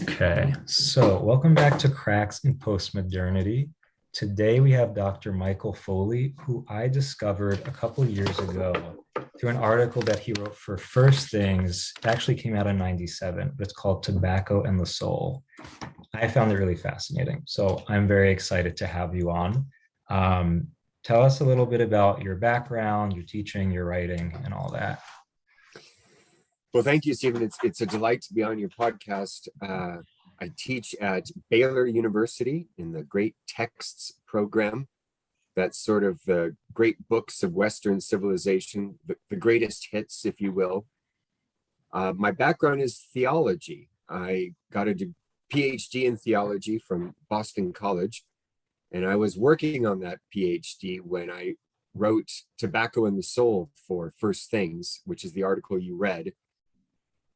Okay, so welcome back to Cracks in Postmodernity. Today we have Dr. Michael Foley, who I discovered a couple years ago through an article that he wrote for First Things. It actually came out in 97, but it's called Tobacco and the Soul. I found it really fascinating. So I'm very excited to have you on. Um, Tell us a little bit about your background, your teaching, your writing, and all that. Well, thank you, Stephen. It's a delight to be on your podcast. I teach at Baylor University in the Great Texts program. That's sort of the great books of Western civilization, the greatest hits, if you will. My background is theology. I got a PhD in theology from Boston College, and I was working on that PhD when I wrote Tobacco and the Soul for First Things, which is the article you read.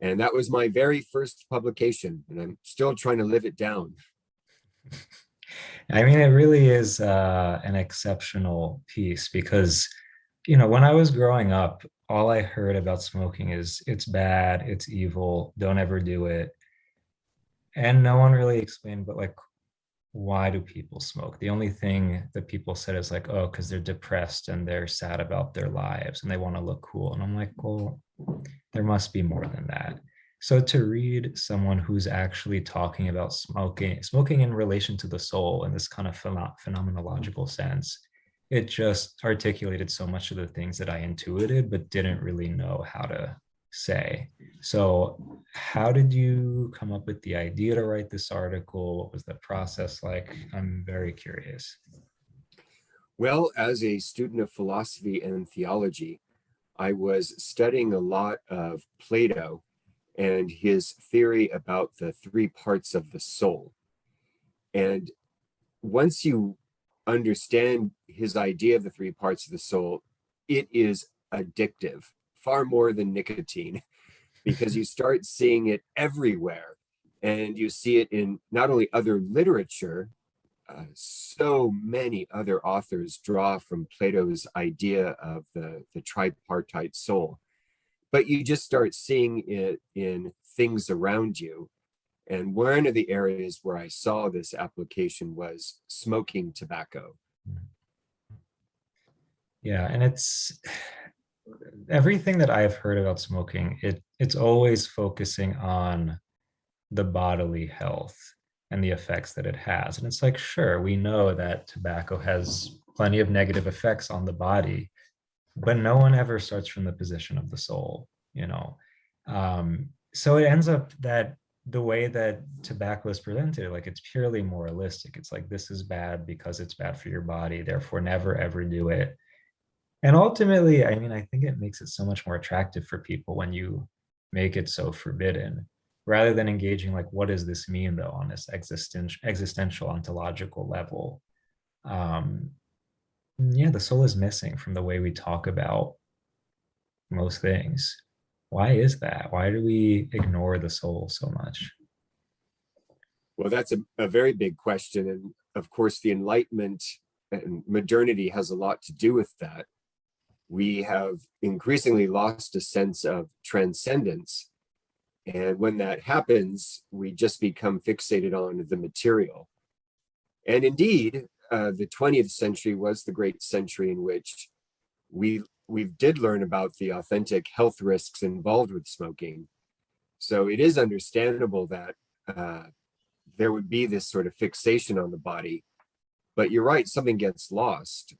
And that was my very first publication, and I'm still trying to live it down. I mean, it really is an exceptional piece because, you know, when I was growing up, all I heard about smoking is it's bad, it's evil, don't ever do it. And no one really explained, but like, why do people smoke? The only thing that people said is like, oh, because they're depressed and they're sad about their lives and they want to look cool. And I'm like, well, there must be more than that. So to read someone who's actually talking about smoking in relation to the soul in this kind of phenomenological sense, it just articulated so much of the things that I intuited, but didn't really know how to say. So, how did you come up with the idea to write this article? What was the process like? I'm very curious. Well, as a student of philosophy and theology, I was studying a lot of Plato and his theory about the three parts of the soul. And once you understand his idea of the three parts of the soul, it is addictive, far more than nicotine, because you start seeing it everywhere. And you see it in not only other literature, so many other authors draw from Plato's idea of the tripartite soul, but you just start seeing it in things around you. And one of the areas where I saw this application was smoking tobacco. Yeah, and it's everything that I've heard about smoking, it's always focusing on the bodily health and the effects that it has. And it's like, sure, we know that tobacco has plenty of negative effects on the body, but no one ever starts from the position of the soul, you know. So it ends up that the way that tobacco is presented, like it's purely moralistic. It's like this is bad because it's bad for your body, therefore never ever do it. And ultimately, I mean, I think it makes it so much more attractive for people when you make it so forbidden, rather than engaging like, what does this mean though on this existential ontological level? Um, yeah, the soul is missing from the way we talk about most things. Why is that? Why do we ignore the soul so much? Well, that's a very big question. And of course, the Enlightenment and modernity has a lot to do with that. We have increasingly lost a sense of transcendence. And when that happens, we just become fixated on the material. And indeed, the 20th century was the great century in which we did learn about the authentic health risks involved with smoking. So it is understandable that there would be this sort of fixation on the body. But you're right, something gets lost.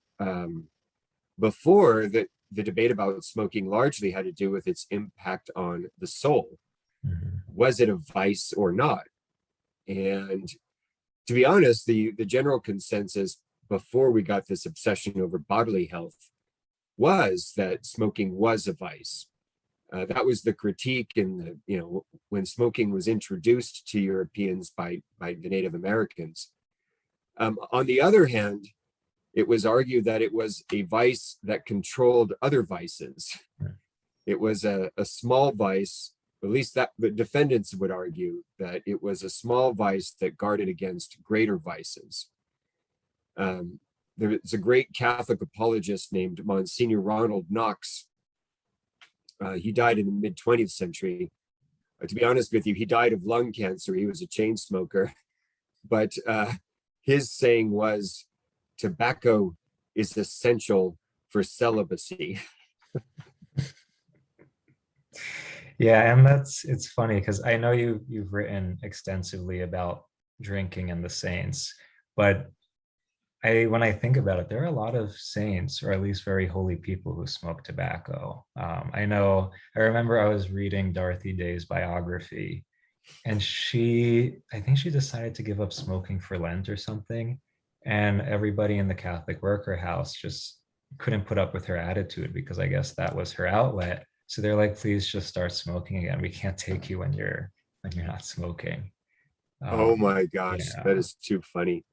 Before, the debate about smoking largely had to do with its impact on the soul. Mhm. Was it a vice or not? And to be honest, the general consensus before we got this obsession over bodily health was that smoking was a vice. That was the critique in the, when smoking was introduced to Europeans by the Native Americans. On the other hand, it was argued that it was a vice that controlled other vices. It was a small vice, at least that the defendants would argue that it was a small vice that guarded against greater vices. There's a great Catholic apologist named Monsignor Ronald Knox. He died in the mid 20th century, To be honest with you, he died of lung cancer. He was a chain smoker, but his saying was, "Tobacco is essential for celibacy." Yeah, and it's funny because I know you've written extensively about drinking and the saints, but when I think about it, there are a lot of saints, or at least very holy people, who smoke tobacco. I remember I was reading Dorothy Day's biography, and I think she decided to give up smoking for Lent or something, and everybody in the Catholic worker house just couldn't put up with her attitude because I guess that was her outlet. So they're like, please just start smoking again. We can't take you when you're not smoking. Oh Um, my gosh, that yeah. is too funny.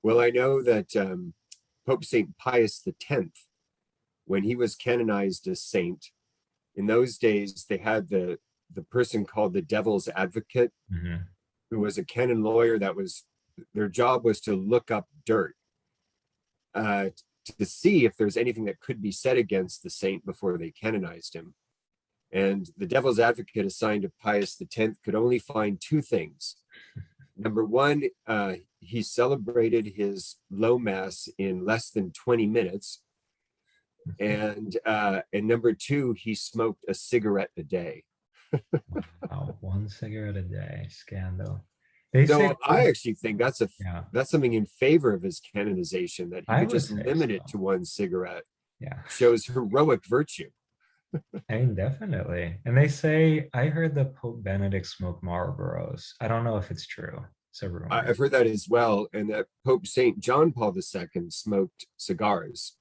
Well, I know that Pope St. Pius X, when he was canonized as saint, in those days they had the person called the devil's advocate, Mhm. who was a canon lawyer that was their job was to look up dirt uh, to see if there's anything that could be said against the saint before they canonized him. And the devil's advocate assigned to Pius X could only find two things. Number one, he celebrated his low mass in less than 20 minutes. And number two, he smoked a cigarette a day. Wow, one cigarette a day, scandal. They say, So I actually think yeah, that's something in favor of his canonization, that he I could would just say limit it so. to one cigarette. Yeah, Shows heroic virtue. I mean, definitely. And they say, I heard that Pope Benedict smoked Marlboros. I don't know if it's true. It's a rumor. I've heard that as well, and that Pope Saint John Paul II smoked cigars.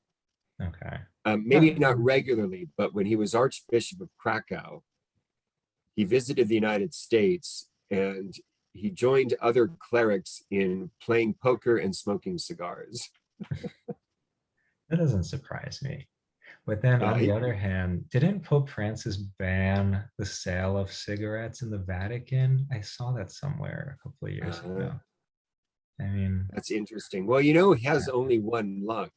Okay. Maybe not regularly, but when he was Archbishop of Krakow, he visited the United States and he joined other clerics in playing poker and smoking cigars. That doesn't surprise me. But then on the Right? other hand, didn't Pope Francis ban the sale of cigarettes in the Vatican? I saw that somewhere a couple of years Uh, ago. I mean, that's interesting. Well, you know, he has yeah, only one lung.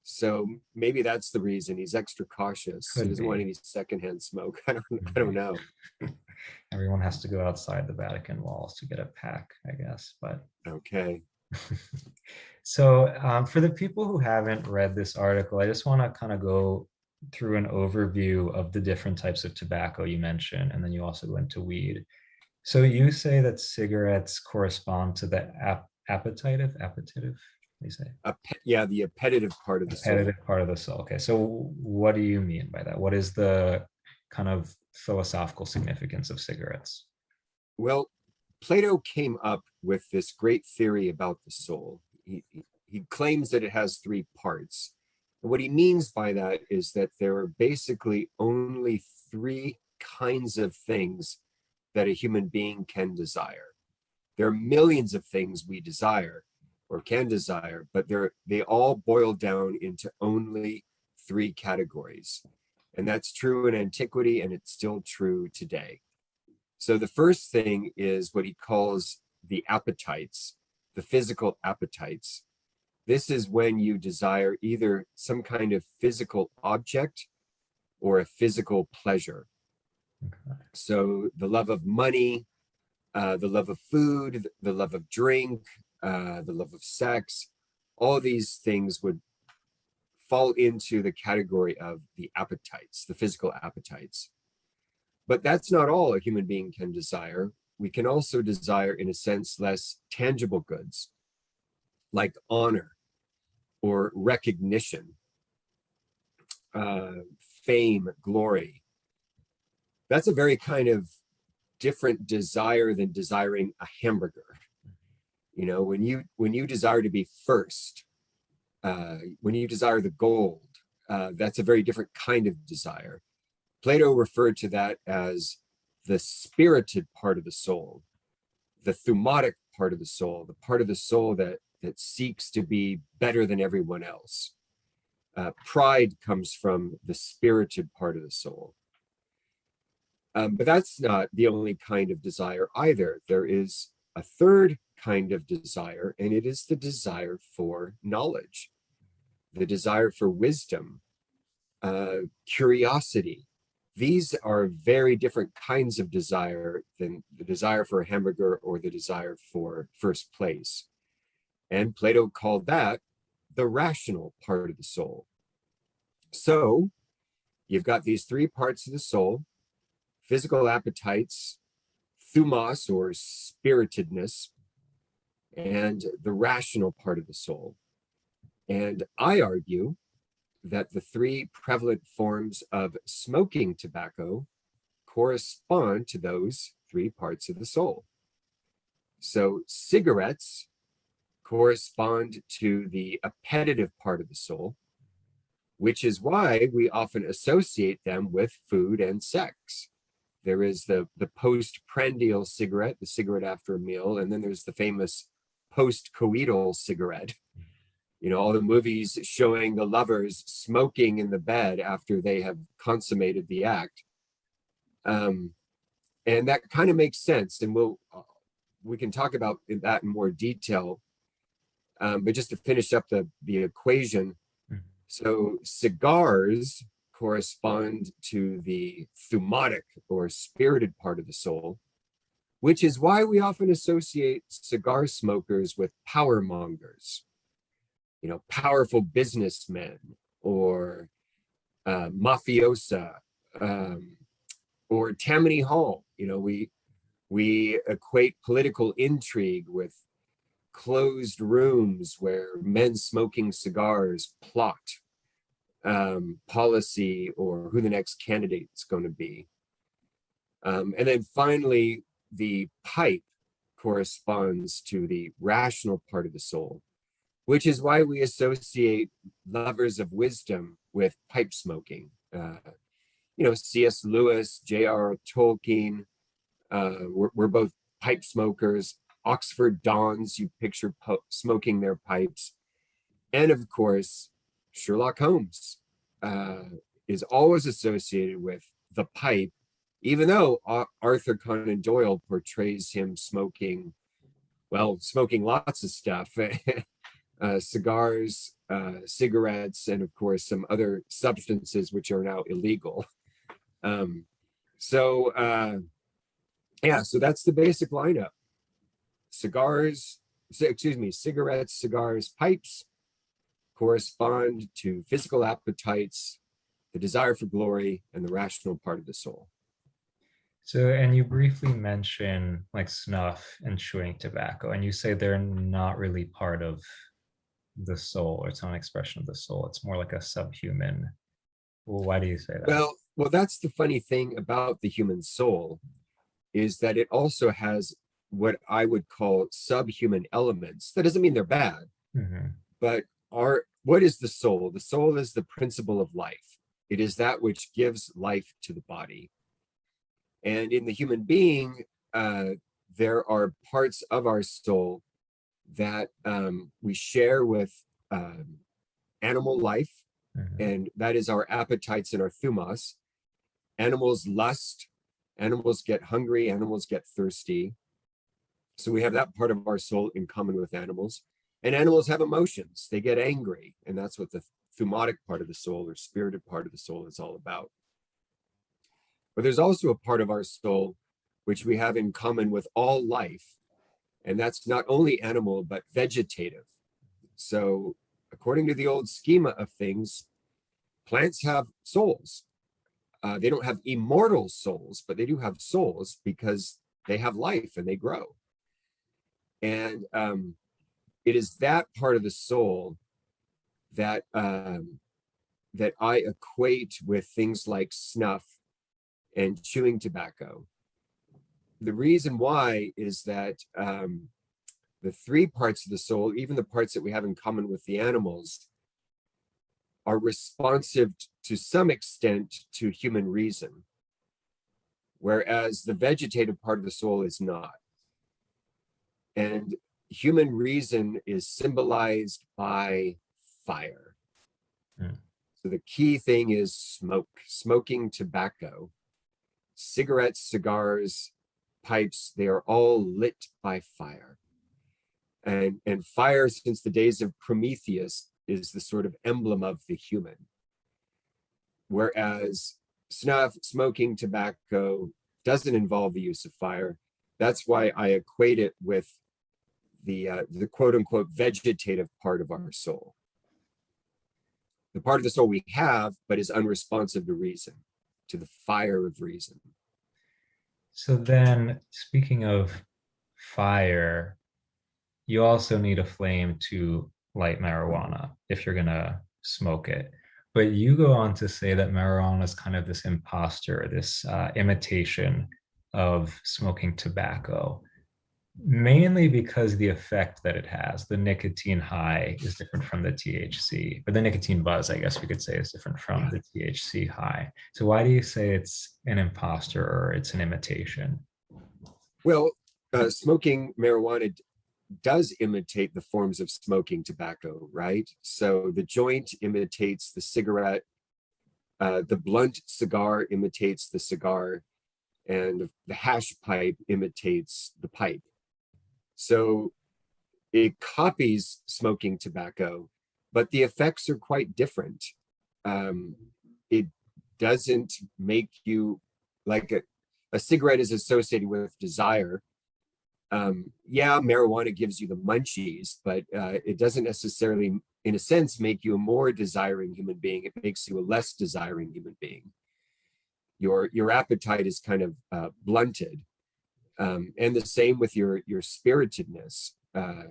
So maybe that's the reason he's extra cautious. He could doesn't want be. any secondhand smoke. Could I don't be. know. Everyone has to go outside the Vatican walls to get a pack, I guess. But Okay. so, for the people who haven't read this article, I just want to kind of go through an overview of the different types of tobacco you mentioned, and then you also go into weed. So you say that cigarettes correspond to the appetitive, what do you say? Yeah, the appetitive part of the soul. Appetitive part of the soul. Okay, so what do you mean by that? What is the kind of philosophical significance of cigarettes? Well, Plato came up with this great theory about the soul. He claims that it has three parts. And what he means by that is that there are basically only three kinds of things that a human being can desire. There are millions of things we desire or can desire, but they all boil down into only three categories. And that's true in antiquity, and it's still true today. So the first thing is what he calls the appetites, the physical appetites. This is when you desire either some kind of physical object or a physical pleasure. So the love of money, the love of food, the love of drink, the love of sex, all these things would fall into the category of the appetites, the physical appetites. But that's not all a human being can desire. We can also desire, in a sense, less tangible goods like honor or recognition, uh, fame, glory. That's a very kind of different desire than desiring a hamburger. You know, when you desire to be first, when you desire the gold, that's a very different kind of desire. Plato referred to that as the spirited part of the soul, the thumatic part of the soul, the part of the soul that seeks to be better than everyone else. Pride comes from the spirited part of the soul. But that's not the only kind of desire either. There is a third kind of desire, and it is the desire for knowledge, the desire for wisdom, curiosity. these are very different kinds of desire than the desire for a hamburger or the desire for first place. And Plato called that the rational part of the soul. So you've got these three parts of the soul: physical appetites, thumos or spiritedness, and the rational part of the soul. And I argue that the three prevalent forms of smoking tobacco correspond to those three parts of the soul. So cigarettes correspond to the appetitive part of the soul, which is why we often associate them with food and sex. There is the postprandial cigarette, the cigarette after a meal, and then there's the famous post-coital cigarette. You know, all the movies showing the lovers smoking in the bed after they have consummated the act. And that kind of makes sense. And we can talk about that in more detail. But just to finish up the equation, so cigars correspond to the thumotic or spirited part of the soul, which is why we often associate cigar smokers with power mongers, you know, powerful businessmen or mafiosa, or Tammany Hall. You know, we equate political intrigue with closed rooms where men smoking cigars plot policy or who the next candidate's going to be. And then finally, the pipe corresponds to the rational part of the soul, which is why we associate lovers of wisdom with pipe smoking. You know, C.S. Lewis, J.R. Tolkien, we're both pipe smokers. Oxford Dons, you picture smoking their pipes. And of course, Sherlock Holmes is always associated with the pipe, even though Arthur Conan Doyle portrays him smoking lots of stuff, cigars, cigarettes, and of course some other substances which are now illegal. So that's the basic lineup. Cigarettes, cigars, pipes correspond to physical appetites, the desire for glory, and the rational part of the soul. So, and you briefly mention like snuff and chewing tobacco, and you say they're not really part of the soul, or it's not an expression of the soul. It's more like a subhuman. Well, why do you say that? Well, that's the funny thing about the human soul, is that it also has what I would call subhuman elements. That doesn't mean they're bad, but what is the soul? The soul is the principle of life. It is that which gives life to the body. And in the human being, there are parts of our soul that we share with animal life, and that is our appetites and our thumos. Animals lust, animals get hungry, animals get thirsty. So we have that part of our soul in common with animals. And animals have emotions. They get angry, and that's what the thumotic part of the soul or spirited part of the soul is all about. But there's also a part of our soul which we have in common with all life, and that's not only animal, but vegetative. So according to the old schema of things, plants have souls. They don't have immortal souls, but they do have souls because they have life and they grow. And it is that part of the soul that that I equate with things like snuff and chewing tobacco. The reason why is that the three parts of the soul, even the parts that we have in common with the animals, are responsive to some extent to human reason, whereas the vegetative part of the soul is not. And human reason is symbolized by fire. So the key thing is smoking tobacco, cigarettes, cigars, pipes, they are all lit by fire. And fire, since the days of Prometheus, is the sort of emblem of the human. Whereas snuff, smoking, tobacco doesn't involve the use of fire. That's why I equate it with the quote unquote vegetative part of our soul, the part of the soul we have, but is unresponsive to reason, to the fire of reason. So then, speaking of fire, you also need a flame to light marijuana if you're gonna smoke it. But you go on to say that marijuana is kind of this imposter, this imitation of smoking tobacco, mainly because the effect that it has, the nicotine high is different from the THC, or the nicotine buzz, I guess we could say, is different from Yeah. the THC high. So why do you say it's an imposter or it's an imitation? Well, smoking marijuana does imitate the forms of smoking tobacco, right? So the joint imitates the cigarette, the blunt cigar imitates the cigar, and the hash pipe imitates the pipe. So it copies smoking tobacco, but the effects are quite different. It doesn't make you like a cigarette is associated with desire. Yeah, marijuana gives you the munchies, but it doesn't necessarily, in a sense, make you a more desiring human being. It makes you a less desiring human being. Your appetite is kind of blunted, and the same with your spiritedness. The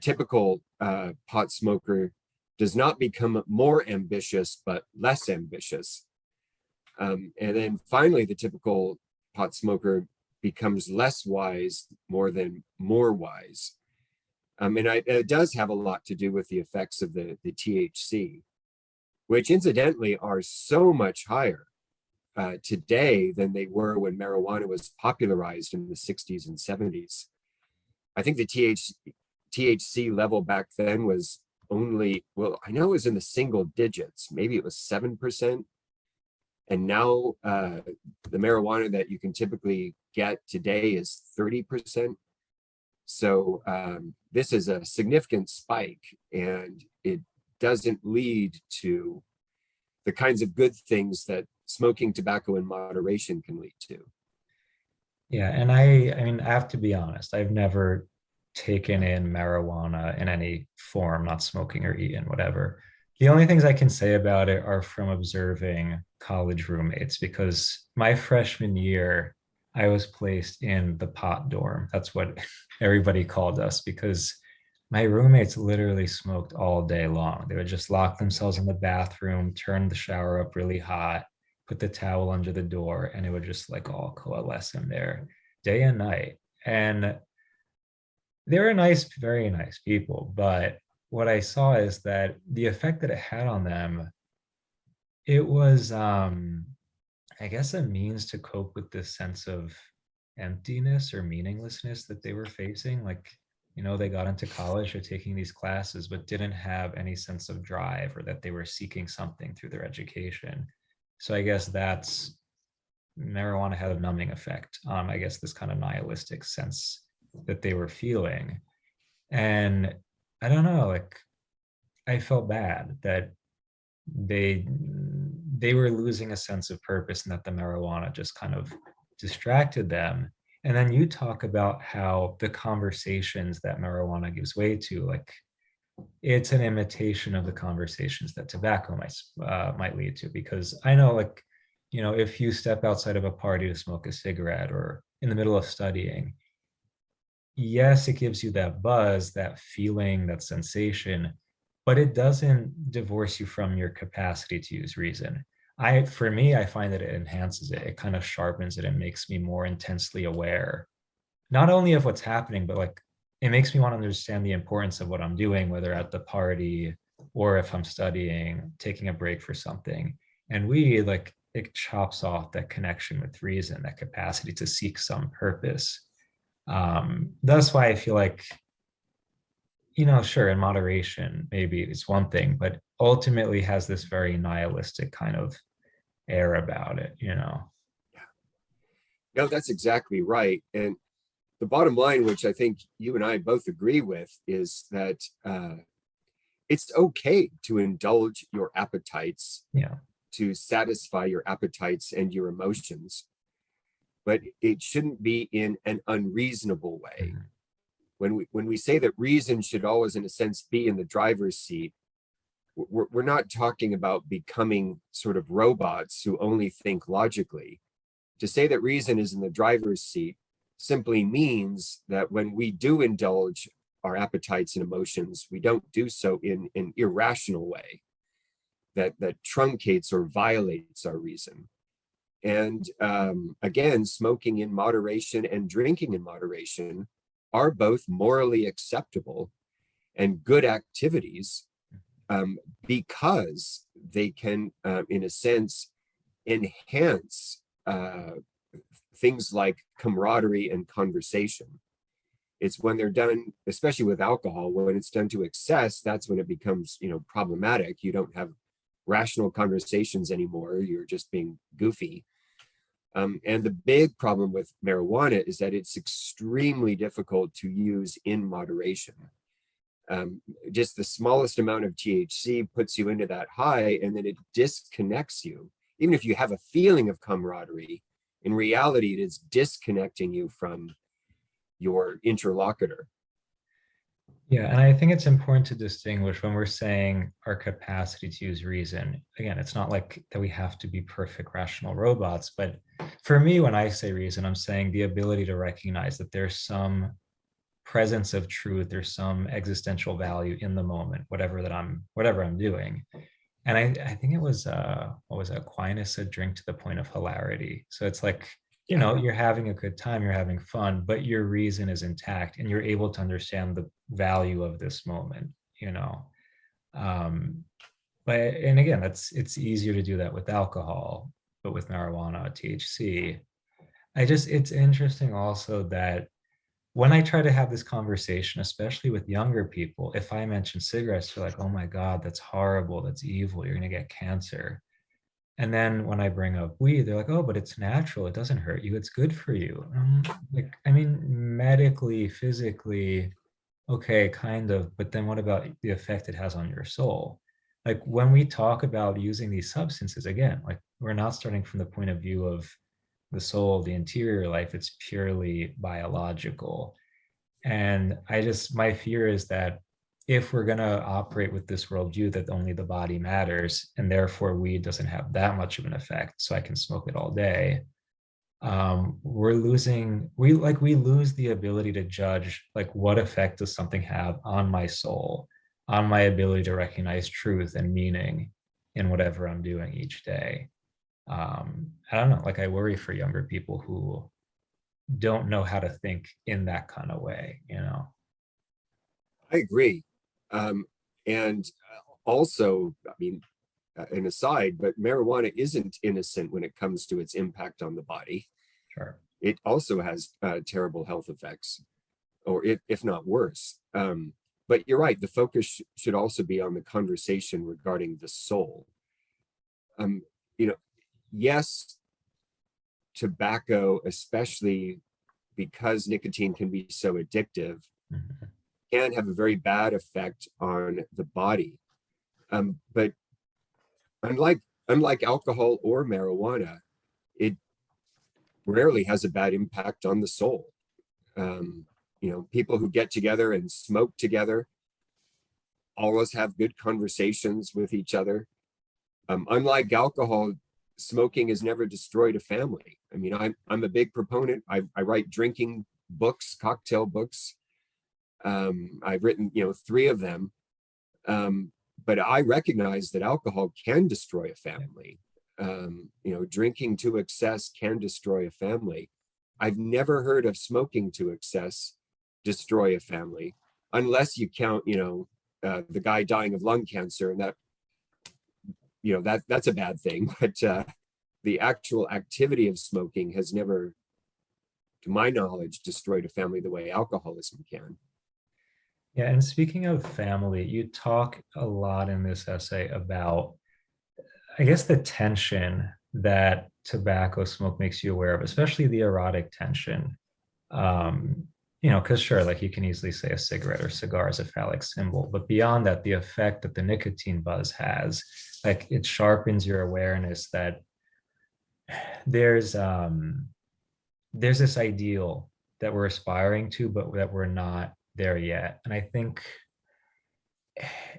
typical pot smoker does not become more ambitious, but less ambitious. And then finally, the typical pot smoker becomes less wise more than more wise. It does have a lot to do with the effects of the THC, which incidentally are so much higher today than they were when marijuana was popularized in the 60s and 70s. I think the THC level back then was only, well, I know it was in the single digits, maybe it was 7%. And now the marijuana that you can typically get today is 30%. So this is a significant spike, and it doesn't lead to the kinds of good things that smoking tobacco in moderation can lead to. Yeah, and I mean, I have to be honest, I've never taken in marijuana in any form, not smoking or eating, whatever. The only things I can say about it are from observing college roommates, because my freshman year, I was placed in the pot dorm. That's what everybody called us, because my roommates literally smoked all day long. They would just lock themselves in the bathroom, turn the shower up really hot, put the towel under the door, and it would just like all coalesce in there day and night. And they were nice, very nice people. But what I saw is that the effect that it had on them, it was I guess a means to cope with this sense of emptiness or meaninglessness that they were facing. Like, they got into college or taking these classes, but didn't have any sense of drive or that they were seeking something through their education. So I guess that's marijuana had a numbing effect on, I guess, this kind of nihilistic sense that they were feeling. And I don't know, like, I felt bad that they they were losing a sense of purpose and that the marijuana just kind of distracted them. And then you talk about how the conversations that marijuana gives way to, like, it's an imitation of the conversations that tobacco might lead to. Because I know, like, if you step outside of a party to smoke a cigarette or in the middle of studying, yes, it gives you that buzz, that feeling, that sensation, but it doesn't divorce you from your capacity to use reason. For me, I find that it enhances it. It kind of sharpens it and makes me more intensely aware, not only of what's happening, but like it makes me want to understand the importance of what I'm doing, whether at the party or if I'm studying, taking a break for something. And like, it chops off that connection with reason, that capacity to seek some purpose. That's why I feel like, sure, in moderation, maybe it's one thing, but ultimately has this very nihilistic kind of air about it. No, that's exactly right. And the bottom line, which I think you and I both agree with, is that it's okay to indulge your appetites Yeah. to satisfy your appetites and your emotions, but it shouldn't be in an unreasonable way. Mhm. When we say that reason should always, in a sense, be in the driver's seat, we're not talking about becoming sort of robots who only think logically. To say that reason is in the driver's seat simply means that when we do indulge our appetites and emotions, we don't do so in an irrational way that truncates or violates our reason. And again, smoking in moderation and drinking in moderation are both morally acceptable and good activities, because they can, in a sense, enhance things like camaraderie and conversation. It's when they're done, especially with alcohol, when it's done to excess, that's when it becomes, problematic. You don't have rational conversations anymore. You're just being goofy. And the big problem with marijuana is that it's extremely difficult to use in moderation. Just the smallest amount of THC puts you into that high, and then it disconnects you. Even if you have a feeling of camaraderie, in reality, it is disconnecting you from your interlocutor. Yeah, and I think it's important to distinguish when we're saying our capacity to use reason. Again, it's not like that we have to be perfect rational robots, but for me, when I say reason, I'm saying the ability to recognize that there's some presence of truth, there's some existential value in the moment, whatever I'm doing. And I think it was what was it, Aquinas said, drink to the point of hilarity. So it's like, Yeah, you're having a good time, you're having fun, but your reason is intact and you're able to understand the value of this moment, you know. Um, but and again, it's easier to do that with alcohol, but with marijuana, THC, it's interesting also that when I try to have this conversation, especially with younger people, if I mention cigarettes, they're like, oh my God, that's horrible. That's evil. You're going to get cancer. And then when I bring up weed, they're like, oh, but it's natural. It doesn't hurt you. It's good for you. Like, I mean, medically, physically, okay, kind of. But then what about the effect it has on your soul? Like when we talk about using these substances, again, like we're not starting from the point of view of the soul, the interior life. It's purely biological. And my fear is that if we're going to operate with this worldview that only the body matters and therefore weed doesn't have that much of an effect, so I can smoke it all day, we lose the ability to judge like what effect does something have on my soul, on my ability to recognize truth and meaning in whatever I'm doing each day. I don't know, like I worry for younger people who don't know how to think in that kind of way. I agree. Um, and also, I mean, an aside, but marijuana isn't innocent when it comes to its impact on the body. Sure. It also has terrible health effects, or if not worse. But you're right, the focus should also be on the conversation regarding the soul. Um, you know, yes, tobacco, especially because nicotine can be so addictive, Mhm. can have a very bad effect on the body. But unlike unlike alcohol or marijuana, it rarely has a bad impact on the soul. People who get together and smoke together always have good conversations with each other. Unlike alcohol, smoking has never destroyed a family. I mean, I'm a big proponent. I write drinking books, cocktail books. I've written, three of them. But I recognize that alcohol can destroy a family. Drinking to excess can destroy a family. I've never heard of smoking to excess destroy a family, unless you count, the guy dying of lung cancer, and that's a bad thing. But the actual activity of smoking has never, to my knowledge, destroyed a family the way alcoholism can. Yeah, and speaking of family, you talk a lot in this essay about, I guess, the tension that tobacco smoke makes you aware of, especially the erotic tension. Um, because sure, like you can easily say a cigarette or cigar is a phallic symbol, but beyond that, the effect that the nicotine buzz has, like it sharpens your awareness that there's um there's this ideal that we're aspiring to, but that we're not there yet. And I think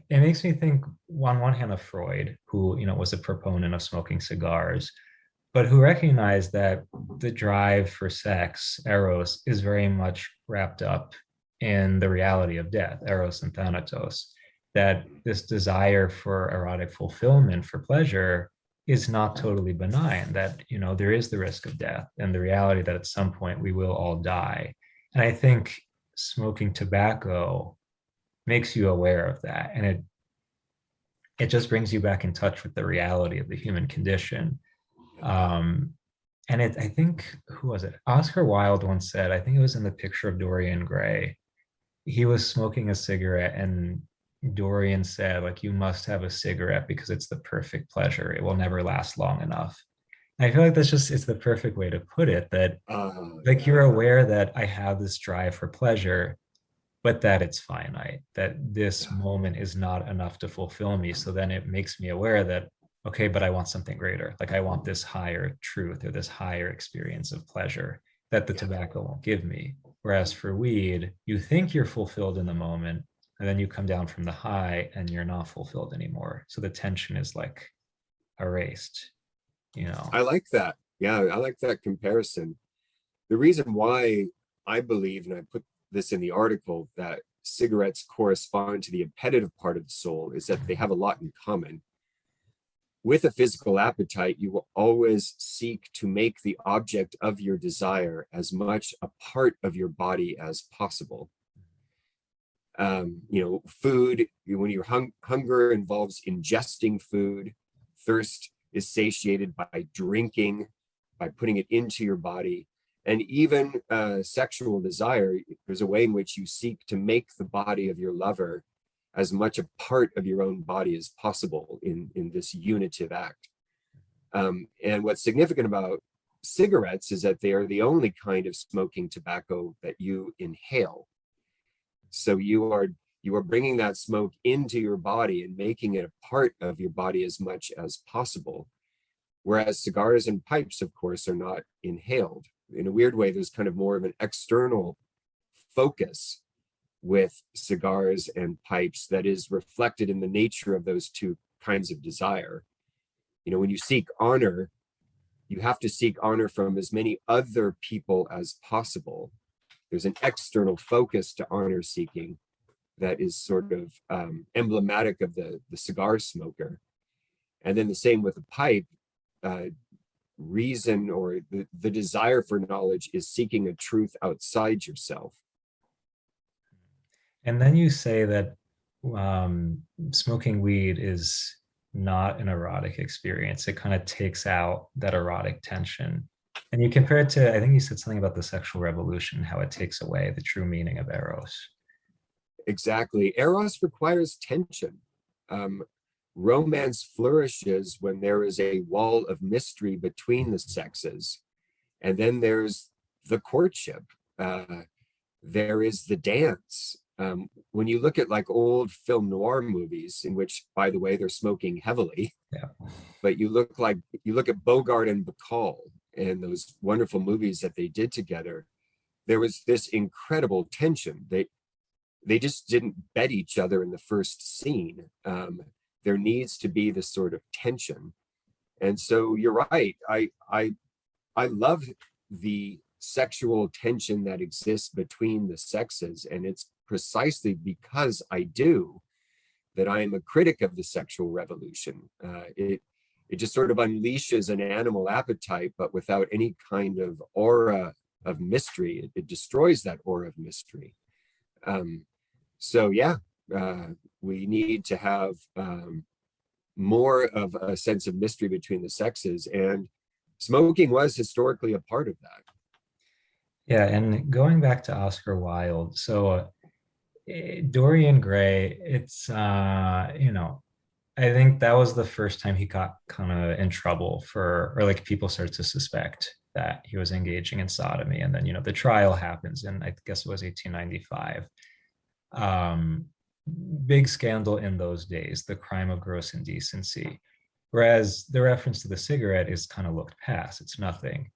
it makes me think on one hand of Freud, who was a proponent of smoking cigars, but who recognized that the drive for sex, eros, is very much wrapped up in the reality of death, eros and thanatos. That this desire for erotic fulfillment, for pleasure, is not totally benign. That there is the risk of death and the reality that at some point we will all die. And I think smoking tobacco makes you aware of that, and it just brings you back in touch with the reality of the human condition. um and I think, who was it, Oscar Wilde once said, I think it was in the picture of Dorian Gray, he was smoking a cigarette, and Dorian said, like, you must have a cigarette because it's the perfect pleasure, it will never last long enough. And I feel like it's the perfect way to put it, that like Yeah, you're aware that I have this drive for pleasure, but that it's finite, that this yeah, moment is not enough to fulfill me. So then it makes me aware that, okay, but I want something greater. Like I want this higher truth or this higher experience of pleasure that the yeah. tobacco won't give me. Whereas for weed, you think you're fulfilled in the moment, and then you come down from the high and you're not fulfilled anymore. So the tension is like erased, you know? I like that. Yeah, I like that comparison. The reason why I believe, and I put this in the article, that cigarettes correspond to the appetitive part of the soul is that they have a lot in common. With a physical appetite, you will always seek to make the object of your desire as much a part of your body as possible. Food, when you're hunger involves ingesting food, thirst is satiated by drinking, by putting it into your body. And even sexual desire, there's a way in which you seek to make the body of your lover as much a part of your own body as possible in this unitive act. And what's significant about cigarettes is that they are the only kind of smoking tobacco that you inhale. So you are bringing that smoke into your body and making it a part of your body as much as possible. Whereas cigars and pipes, of course, are not inhaled. In a weird way, there's kind of more of an external focus with cigars and pipes that is reflected in the nature of those two kinds of desire. When you seek honor, you have to seek honor from as many other people as possible. There's an external focus to honor seeking that is sort of emblematic of the cigar smoker. And then the same with a pipe. Reason, or the desire for knowledge, is seeking a truth outside yourself. And then you say that smoking weed is not an erotic experience. It kind of takes out that erotic tension. And you compare it to, I think you said something about the sexual revolution, how it takes away the true meaning of eros. Exactly. Eros requires tension. Um, Romance flourishes when there is a wall of mystery between the sexes. And then there's the courtship. There is the dance. When you look at like old film noir movies, in which, by the way, they're smoking heavily, Yeah. but you look at Bogart and Bacall and those wonderful movies that they did together. There was this incredible tension. They just didn't bet each other in the first scene. There needs to be this sort of tension, and so you're right. I love the sexual tension that exists between the sexes, and it's precisely because I do that I am a critic of the sexual revolution. It just sort of unleashes an animal appetite, but without any kind of aura of mystery. It destroys that aura of mystery. Um, so yeah, we need to have more of a sense of mystery between the sexes, and smoking was historically a part of that. Yeah. And going back to Oscar Wilde, so Dorian Gray, I think that was the first time he got kind of in trouble for, or like people started to suspect that he was engaging in sodomy. And then, the trial happens in, I guess it was 1895. Um, Big scandal in those days, the crime of gross indecency. Whereas the reference to the cigarette is kind of looked past, it's nothing.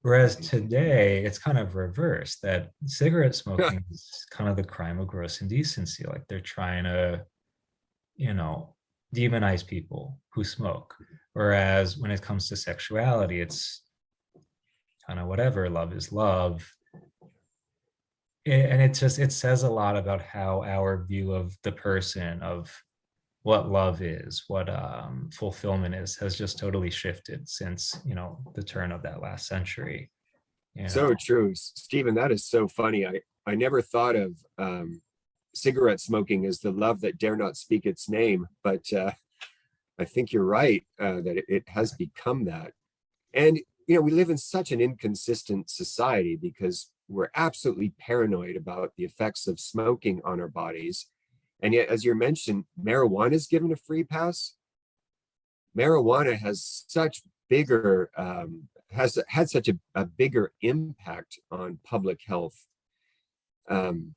Whereas today, it's kind of reversed, that cigarette smoking is kind of the crime of gross indecency. Like they're trying to, you know, demonize people who smoke. Whereas when it comes to sexuality, it's kind of whatever, love is love. And it says a lot about how our view of the person, of what love is, what fulfillment is, has just totally shifted since, the turn of that last century. you So know true, Stephen. That is so funny. I never thought of cigarette smoking as the love that dare not speak its name, but I think you're right that it has become that. And we live in such an inconsistent society because we're absolutely paranoid about the effects of smoking on our bodies. And yet, as you mentioned, marijuana is given a free pass. Marijuana has such bigger has had such a bigger impact on public health. Um,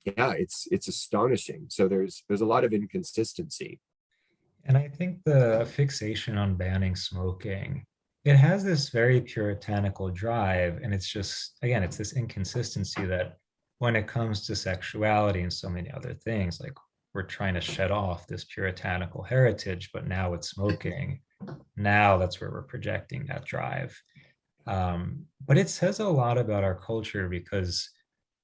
yeah, it's astonishing. So there's a lot of inconsistency. and I think the fixation on banning smoking, it has this very puritanical drive, and it's just, again, it's this inconsistency that when it comes to sexuality and so many other things, like, we're trying to shed off this puritanical heritage, but now with smoking, now that's where we're projecting that drive. But it says a lot about our culture, because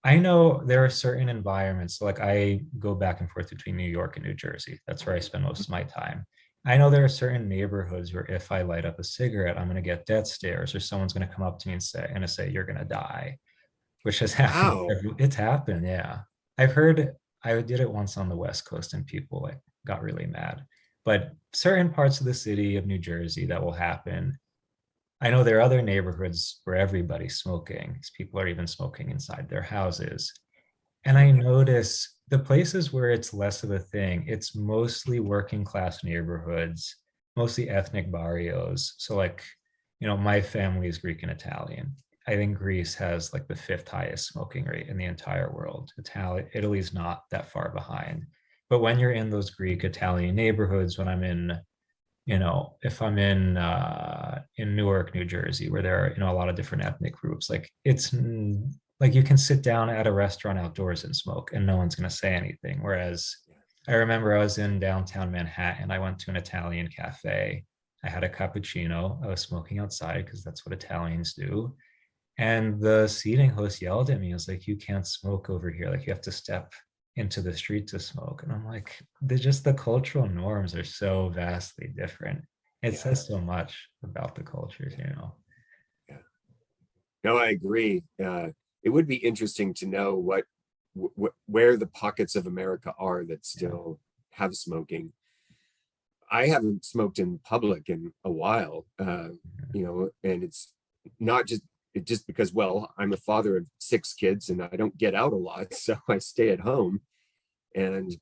I know there are certain environments, like I go back and forth between New York and New Jersey. That's where I spend most of my time. I know there are certain neighborhoods where if I light up a cigarette, I'm going to get death stares, or someone's going to come up to me and say, "You're going to die," which has happened. Wow. It's happened. Yeah. I've heard, I did it once on the West Coast and people like got really mad. But certain parts of the city of New Jersey that will happen. I know there are other neighborhoods where everybody's smoking. People are even smoking inside their houses. And I notice the places where it's less of a thing, it's mostly working class neighborhoods, mostly ethnic barrios. So, like, my family is Greek and Italian. I think Greece has like the fifth highest smoking rate in the entire world. Italy's not that far behind. But when you're in those Greek Italian neighborhoods, when I'm in, if I'm in Newark, New Jersey, where there are, a lot of different ethnic groups, like, it's like you can sit down at a restaurant outdoors and smoke and no one's going to say anything. Whereas I remember I was in downtown Manhattan. I went to an Italian cafe. I had a cappuccino. I was smoking outside because that's what Italians do. And the seating host yelled at me. I was like, "You can't smoke over here. Like, you have to step into the street to smoke." And I'm like, the cultural norms are so vastly different. It Yeah, says so much about the cultures. yeah. No, I agree. It would be interesting to know where the pockets of America are that Yeah. still have smoking. I haven't smoked in public in a while, and it's not just because, well, I'm a father of six kids and I don't get out a lot, so I stay at home. And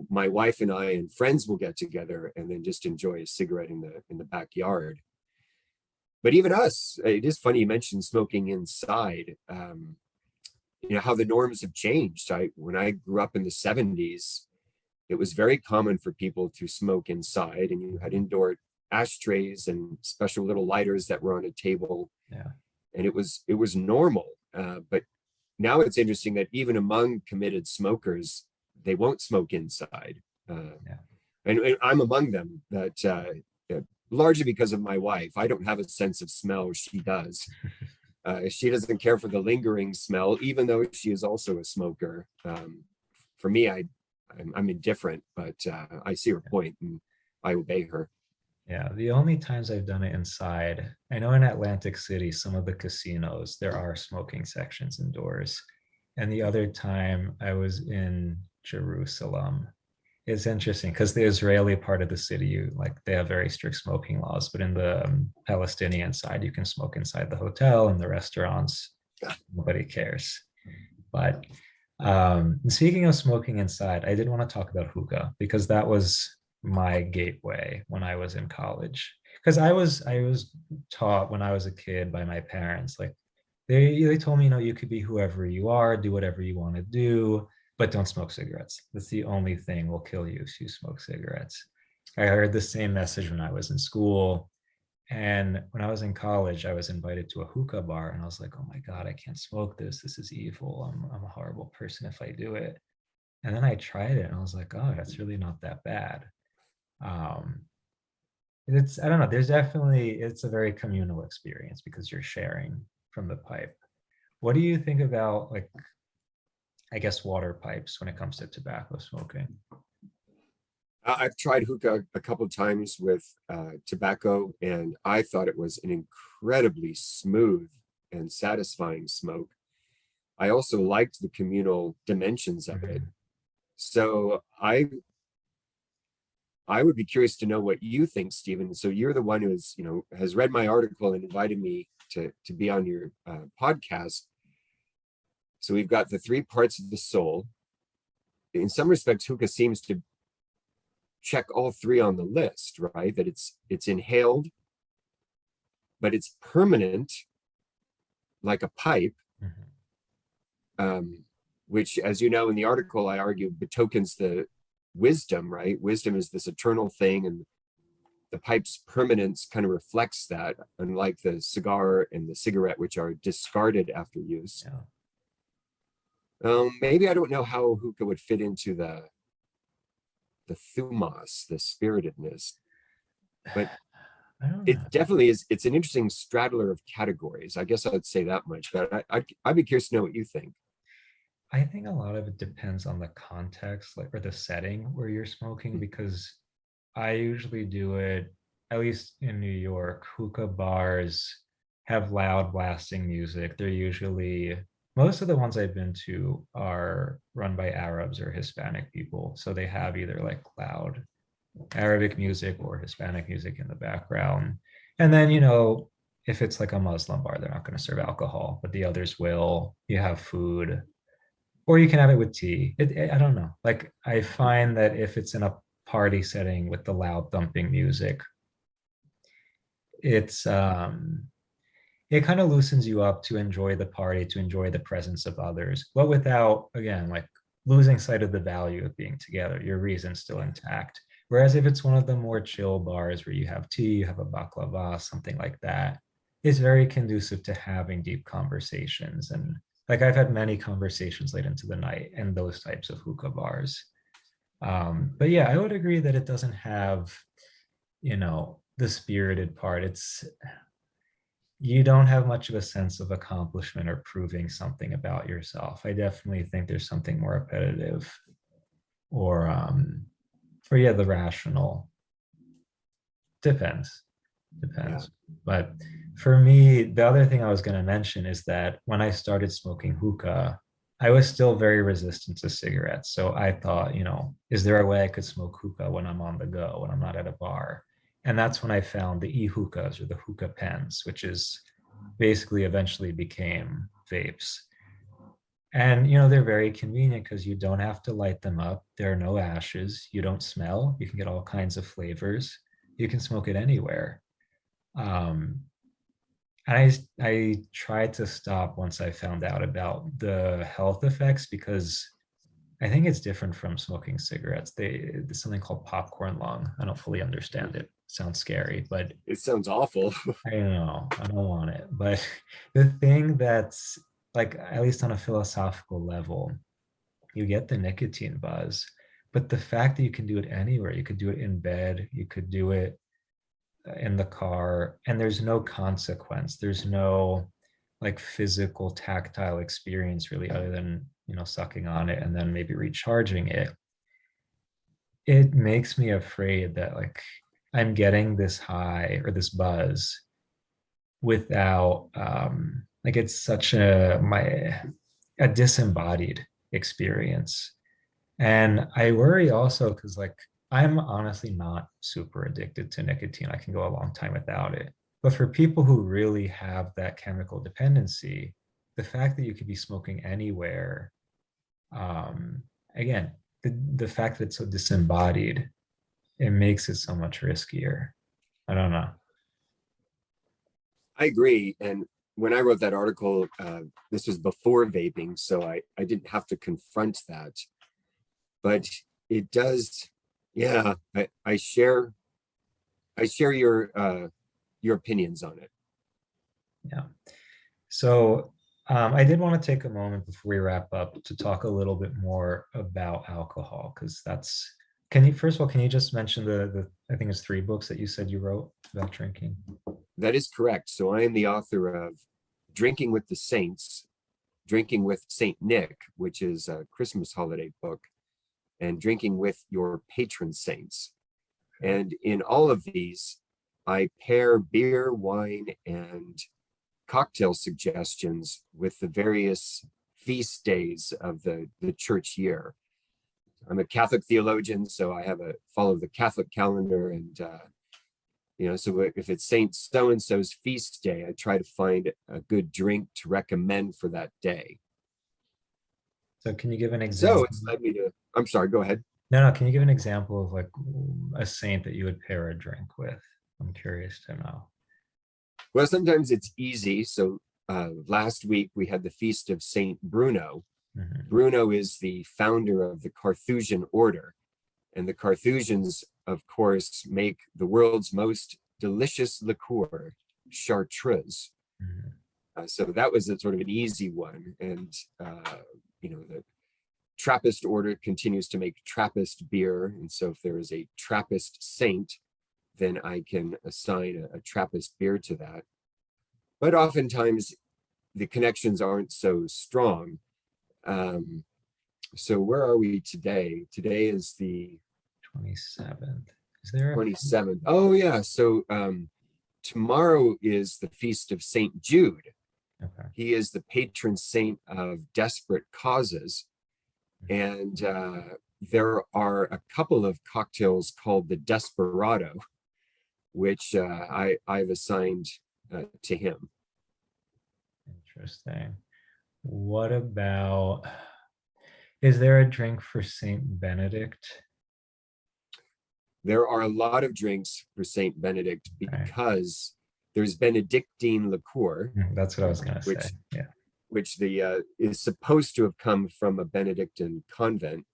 my wife and I and friends will get together and then just enjoy a cigarette in the backyard. But even us, it is funny you mentioned smoking inside. How the norms have changed. When I grew up in the 70s, it was very common for people to smoke inside, and you had indoor ashtrays and special little lighters that were on a table, Yeah. and it was normal. But now it's interesting that even among committed smokers, they won't smoke inside, Yeah. and I'm among them. That largely because of my wife. I don't have a sense of smell; she does. She doesn't care for the lingering smell, even though she is also a smoker. For me, I'm indifferent, but I see her point and I obey her. Yeah, the only times I've done it inside, I know in Atlantic City, some of the casinos, there are smoking sections indoors. And the other time I was in Jerusalem, it's interesting because the Israeli part of the city, they have very strict smoking laws, but in the Palestinian side, you can smoke inside the hotel and the restaurants. Nobody cares. But speaking of smoking inside, I did want to talk about hookah because that was my gateway when I was in college. because I was taught when I was a kid by my parents, like they told me, you could be whoever you are, do whatever you want to do, but don't smoke cigarettes. That's the only thing will kill you if you smoke cigarettes. I heard the same message when I was in school. And when I was in college, I was invited to a hookah bar, and I was like, oh my God, I can't smoke this. This is evil. I'm a horrible person if I do it. And then I tried it, and I was like, oh, that's really not that bad. Um, I don't know, there's definitely, it's a very communal experience because you're sharing from the pipe. What do you think about, like, I guess, water pipes when it comes to tobacco smoking? I've tried hookah a couple of times with tobacco, and I thought it was an incredibly smooth and satisfying smoke. I also liked the communal dimensions of it. Mhm. So I would be curious to know what you think, Stephen. So you're the one who's, has read my article and invited me to be on your podcast. So we've got the three parts of the soul. In some respects, hookah seems to check all three on the list, right? That it's inhaled, but it's permanent, like a pipe, Mhm. um, which, as you know, in the article, I argue betokens the wisdom, right? Wisdom is this eternal thing, and the pipe's permanence kind of reflects that, unlike the cigar and the cigarette, which are discarded after use. Yeah. Maybe I don't know how hookah would fit into the thumos, the spiritedness, but I don't it know. definitely is. It's an interesting straddler of categories. I guess I'd say that much, but I'd be curious to know what you think. I think a lot of it depends on the context, like, or the setting where you're smoking, because I usually do it, at least in New York, hookah bars have loud blasting music. They're usually, most of the ones I've been to are run by Arabs or Hispanic people. So they have either like loud Arabic music or Hispanic music in the background. And then, if it's like a Muslim bar, they're not going to serve alcohol, but the others will. You have food, or you can have it with tea. I don't know. Like, I find that if it's in a party setting with the loud thumping music, it's it kind of loosens you up to enjoy the party, to enjoy the presence of others, but without, again, like, losing sight of the value of being together. Your reason's still intact. Whereas if it's one of the more chill bars where you have tea, you have a baklava, something like that, it's very conducive to having deep conversations. And like, I've had many conversations late into the night in those types of hookah bars. But yeah, I would agree that it doesn't have, the spirited part. You don't have much of a sense of accomplishment or proving something about yourself. I definitely think there's something more repetitive, or yeah, the rational. Depends. Yeah. Depends. But for me, the other thing I was going to mention is that when I started smoking hookah, I was still very resistant to cigarettes. So I thought, is there a way I could smoke hookah when I'm on the go, when I'm not at a bar? And that's when I found the e-hookahs, or the hookah pens, which is basically eventually became vapes. And they're very convenient because you don't have to light them up. There are no ashes. You don't smell. You can get all kinds of flavors. You can smoke it anywhere. Um, and I tried to stop once I found out about the health effects, because I think it's different from smoking cigarettes. There's something called popcorn lung. I don't fully understand it. Sounds scary, but It sounds awful. I don't know. I don't want it. But the thing that's, like, at least on a philosophical level, you get the nicotine buzz, but the fact that you can do it anywhere, you could do it in bed, you could do it in the car, and there's no consequence. There's no, like, physical tactile experience really, other than, sucking on it and then maybe recharging it. It makes me afraid that, like, I'm getting this high or this buzz without, like, it's such a disembodied experience. And I worry also because, like, I'm honestly not super addicted to nicotine. I can go a long time without it. But for people who really have that chemical dependency, the fact that you could be smoking anywhere, um, again, the fact that it's so disembodied, it makes it so much riskier. I don't know. I agree. And when I wrote that article, this was before vaping, so I didn't have to confront that. But it does, yeah, I share your opinions on it. Yeah. So I did want to take a moment before we wrap up to talk a little bit more about alcohol, because that's, can you, first of all, can you just mention the, I think it's three books that you said you wrote about drinking? That is correct. So I am the author of Drinking with the Saints, Drinking with Saint Nick, which is a Christmas holiday book, and Drinking with Your Patron Saints. And in all of these, I pair beer, wine, and cocktail suggestions with the various feast days of the church year. I'm a Catholic theologian, so I have a follow the Catholic calendar, and so if it's Saint so and so's feast day, I try to find a good drink to recommend for that day. So can you give an So example? it's led me to. I'm sorry. Go ahead. No, no, can you give an example of like a saint that you would pair a drink with? I'm curious to know. Well, sometimes it's easy. So last week we had the feast of Saint Bruno. Mhm. Bruno is the founder of the Carthusian order, and the Carthusians, of course, make the world's most delicious liqueur, chartreuse. Mhm. So that was a sort of an easy one, and the Trappist order continues to make Trappist beer, and so if there is a Trappist saint, then I can assign a Trappist beer to that. But oftentimes the connections aren't so strong. Um, so where are we today? Today is the 27th. Is there a 27th. Oh yeah. So tomorrow is the feast of Saint Jude. okay. He is the patron saint of desperate causes. And there are a couple of cocktails called the Desperado, which I've assigned to him. Interesting. What about, is there a drink for Saint Benedict? There are a lot of drinks for Saint Benedict Right. because there's Benedictine liqueur, That's what I was gonna say. which Yeah. which is supposed to have come from a Benedictine convent.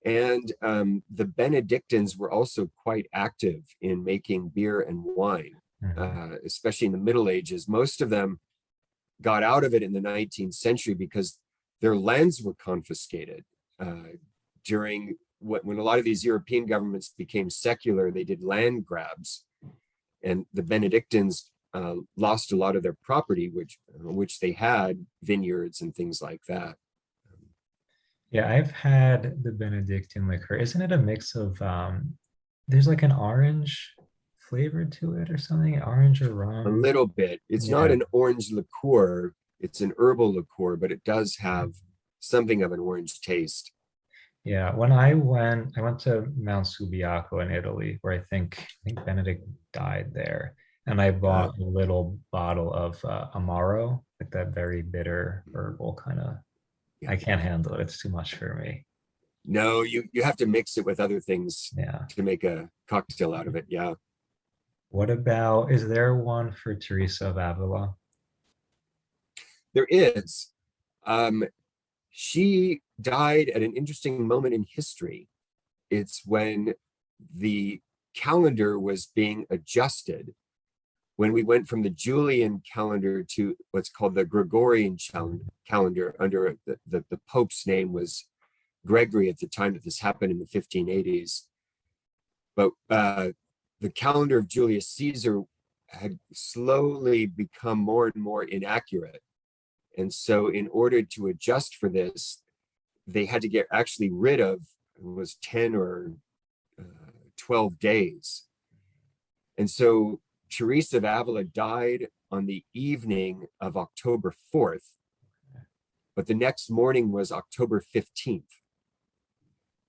And the Benedictines were also quite active in making beer and wine, Mhm. especially in the Middle Ages. Most of them got out of it in the 19th century because their lands were confiscated during when a lot of these European governments became secular. They did land grabs, and the Benedictines lost a lot of their property, which they had vineyards and things like that. Yeah, I've had the Benedictine liquor. Isn't it a mix of there's like an orange flavor to it or something? Orange or A rum? little bit. It's not Yeah. an orange liqueur, it's an herbal liqueur, but it does have something of an orange taste. Yeah, when I went to Mount Subiaco in Italy, where I think Benedict died there, and I Uh, bought a little bottle of Amaro, like that very bitter herbal kind of. yeah. I can't handle it; it's too much for me. No, you have to mix it with other things Yeah. to make a cocktail out of it. Yeah. What about, is there one for Teresa of Avila? There is. Um, she died at an interesting moment in history. It's when the calendar was being adjusted, when we went from the Julian calendar to what's called the Gregorian calendar under the Pope's name was Gregory at the time that this happened in the 1580s. But the calendar of Julius Caesar had slowly become more and more inaccurate. And so, in order to adjust for this, they had to get actually rid of, it was 10 or 12 days. And so Teresa of Avila died on the evening of October 4th, but the next morning was October 15th.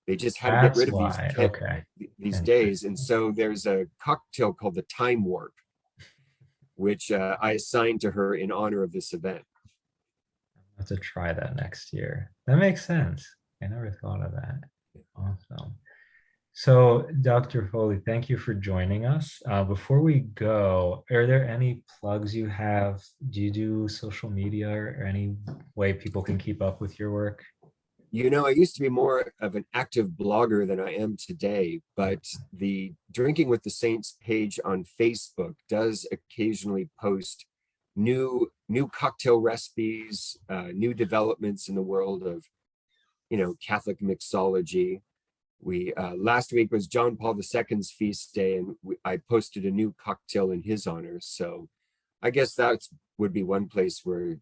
They just had to get That's rid of these why. Okay. these days. And Interesting. so there's a cocktail called the Time Warp, which I assigned to her in honor of this event. I'll have to try that next year. That makes sense. I never thought of that. Awesome. So, Dr. Foley, thank you for joining us. Before we go, are there any plugs you have? Do you do social media or any way people can keep up with your work? I used to be more of an active blogger than I am today, but the Drinking with the Saints page on Facebook does occasionally post new cocktail recipes, new developments in the world of Catholic mixology. We last week was John Paul II's feast day, and I posted a new cocktail in his honor. So I guess that would be one place where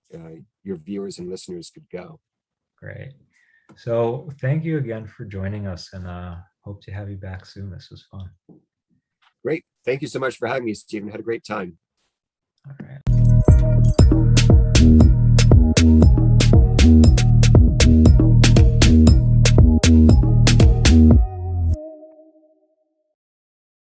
your viewers and listeners could go. Great. So, thank you again for joining us and hope to have you back soon. This was fun. Great. Thank you so much for having me, Stephen. Had a great time. All right.